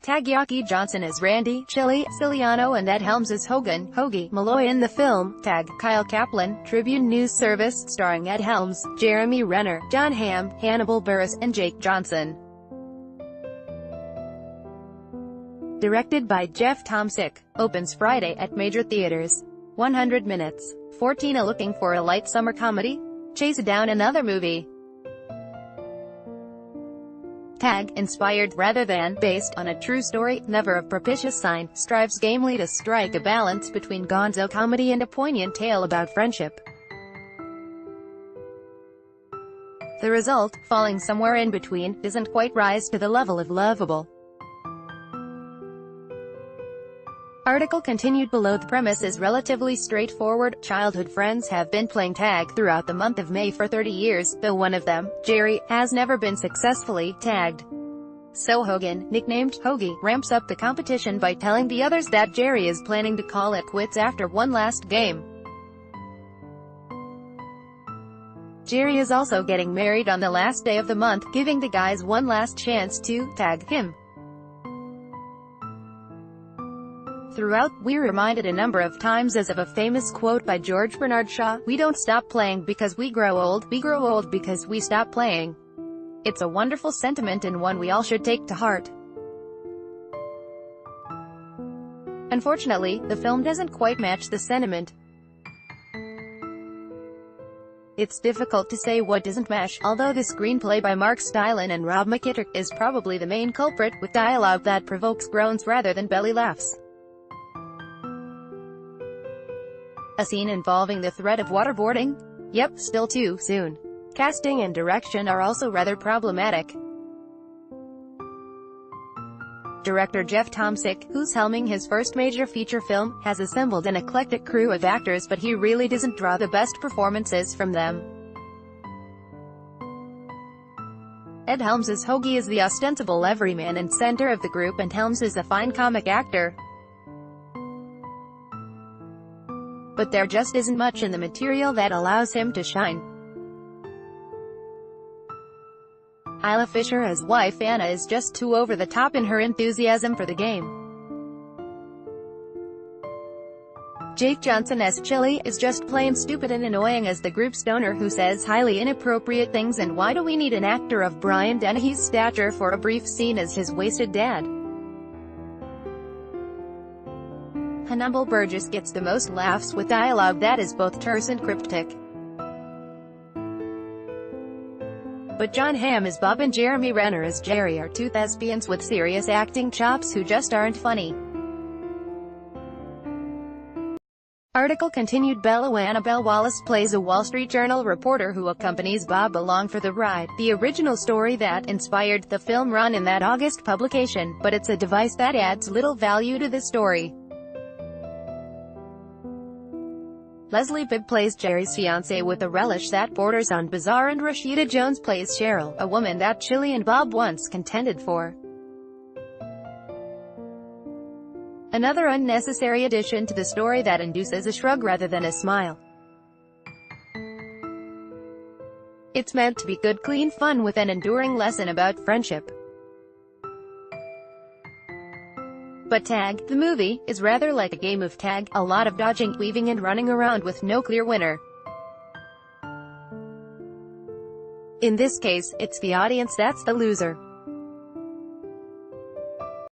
Tagyaki Johnson as Randy, Chili, Ciliano, and Ed Helms as Hogan, Hoagie, Malloy in the film. Tag, Kyle Kaplan, Tribune News Service, starring Ed Helms, Jeremy Renner, John Hamm, Hannibal Buress, and Jake Johnson. Directed by Jeff Tomsic. Opens Friday at major theaters. 100 minutes. 14. Looking for a light summer comedy? Chase down another movie. Tag, inspired rather than based on a true story, never a propitious sign, strives gamely to strike a balance between gonzo comedy and a poignant tale about friendship. The result, falling somewhere in between, doesn't quite rise to the level of lovable. Article continued below. The premise is relatively straightforward. Childhood friends have been playing tag throughout the month of May for 30 years, though one of them, Jerry, has never been successfully tagged. So Hogan, nicknamed Hoagie, ramps up the competition by telling the others that Jerry is planning to call it quits after one last game. Jerry is also getting married on the last day of the month, giving the guys one last chance to tag him. Throughout, we're reminded a number of times as of a famous quote by George Bernard Shaw, "We don't stop playing because we grow old because we stop playing." It's a wonderful sentiment and one we all should take to heart. Unfortunately, the film doesn't quite match the sentiment. It's difficult to say what doesn't mesh, although the screenplay by Mark Stylen and Rob McKittrick is probably the main culprit, with dialogue that provokes groans rather than belly laughs. A scene involving the threat of waterboarding? Yep, still too soon. Casting and direction are also rather problematic. Director Jeff Tomsic, who's helming his first major feature film, has assembled an eclectic crew of actors, but he really doesn't draw the best performances from them. Ed Helms as Hoagie is the ostensible everyman and center of the group, and Helms is a fine comic actor. But there just isn't much in the material that allows him to shine. Isla Fisher as wife Anna is just too over the top in her enthusiasm for the game. Jake Johnson as Chili is just plain stupid and annoying as the group's donor who says highly inappropriate things, and why do we need an actor of Brian Dennehy's stature for a brief scene as his wasted dad? Hannibal Buress gets the most laughs with dialogue that is both terse and cryptic. But John Hamm as Bob and Jeremy Renner as Jerry are two thespians with serious acting chops who just aren't funny. Article continued. Bella Annabelle Wallace plays a Wall Street Journal reporter who accompanies Bob along for the ride, the original story that inspired the film run in that August publication, but it's a device that adds little value to the story. Leslie Bibb plays Jerry's fiancée with a relish that borders on bizarre, and Rashida Jones plays Cheryl, a woman that Chili and Bob once contended for. Another unnecessary addition to the story that induces a shrug rather than a smile. It's meant to be good, clean fun with an enduring lesson about friendship. But Tag, the movie, is rather like a game of tag, a lot of dodging, weaving and running around with no clear winner. In this case, it's the audience that's the loser.